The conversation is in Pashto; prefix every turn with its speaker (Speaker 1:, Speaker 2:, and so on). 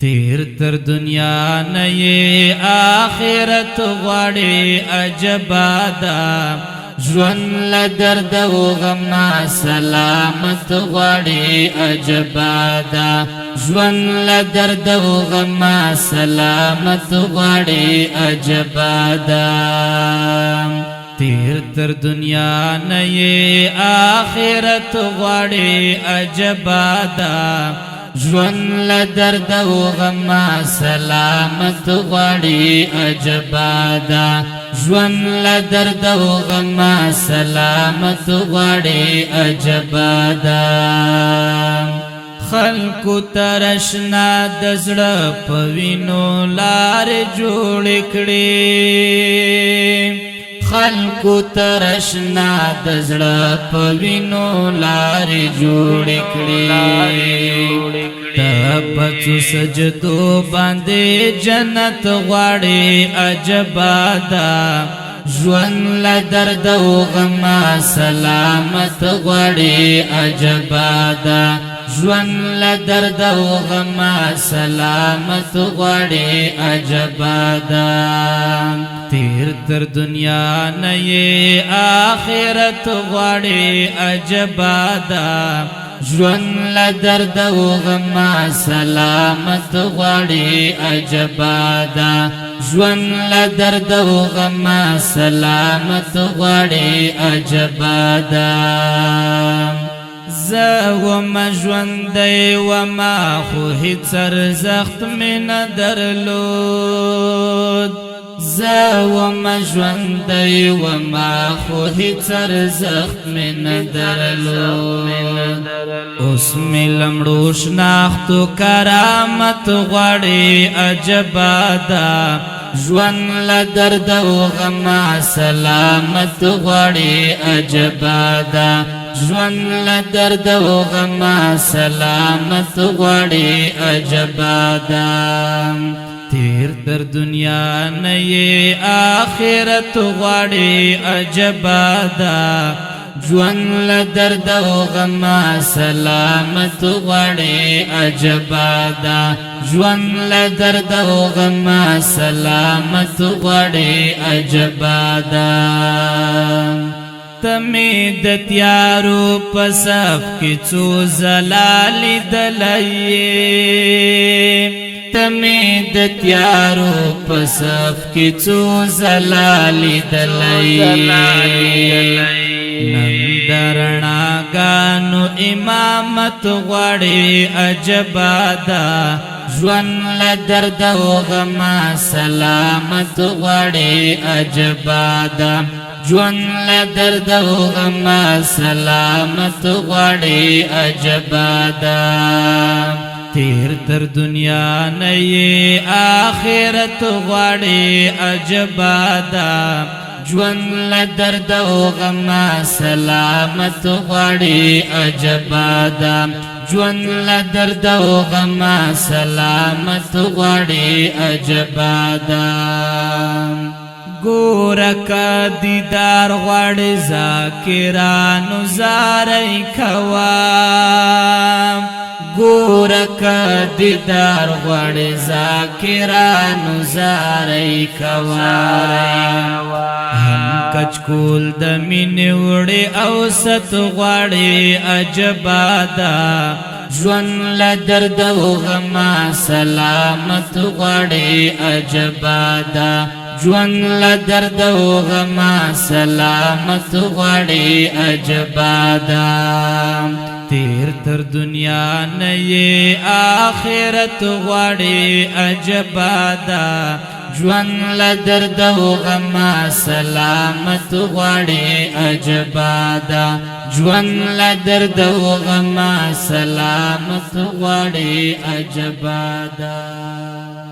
Speaker 1: تیر تر دنیا نه یې آخرت غواړې عجبا ده ژوند له درد و غم نه سلامت غواړې عجبا ده ژوند له درد و غم نه سلامت غواړې عجبا ده تیر تر دنیا نه یې آخرت غواړې عجبا ده ژوند له درد و غم سلامت غواړې عجبا ده ژوند له درد و غم سلامت غواړې عجبا ده خلکو ترشنا د زړه په وینو لارې جوړې کړې خلکو ترشنا د زړه په وینو لارې جوړې کړې ته په څو سجدو باندې جنت غواړې عجبا ده ژوند له درد و غم سلامت غواړې عجبا ده ژوند له درد و غم سلامت غواړې عجبا ده تیر تر دنیا نه یې آخرت غواړې عجبا ده ژوند له درد و غم سلامت غواړې عجبا ده ژوند له درد و غم سلامت غواړې عجبا ده زه ومه ژوندی ومه خو هېڅ ارزښت مې نه درلود زه ومه ژوندی ومه خو هېڅ ارزښت مې نه درلود اوس مې له مړو شناختو کرامت غواړې عجبا ده ژوند له درد و غم سلامت غواړې عجبا ده ژوند له درد و غم سلامت غواړې عجبا ده تیر تر دنیا نه یې آخرت غواړې عجبا ده ژوند له درد و غم سلامت غواړې عجبا ده ژوند له درد و غم سلامت غواړې عجبا ده تمې د تیارو په صف کې څو ځله لیدلی تمې د تیارو په صف کې څو ځله لیدلی نن د رڼاګانو امامت غواړې عجبا ده ژوند له درد و غم سلامت غواړې عجبا ده ژوند له درد و غم سلامت غواړې عجبا ده تیر تر دنیا نه یې آخرت غواړې عجبا ده ژوند له درد و غم سلامت غواړې عجبا ده ژوند له درد و غم سلامت غواړې عجبا ده ګورکه دیدار غواړې ذاکرانو زارۍ کوه ګورکه دیدار غواړې ذاکرانو زارۍ کوه هم کچکول د مینې وړې او ست غواړې عجبا ده ژوند له درد و غم سلامت غواړې عجبا ده ژوند له درد و غم سلامت غواړې عجبا ده تیر تر دنیا نه یې آخرت غواړې عجبا ده ژوند له درد و غم سلامت غواړې عجبا ده ژوند له درد و غم سلامت غواړې عجبا ده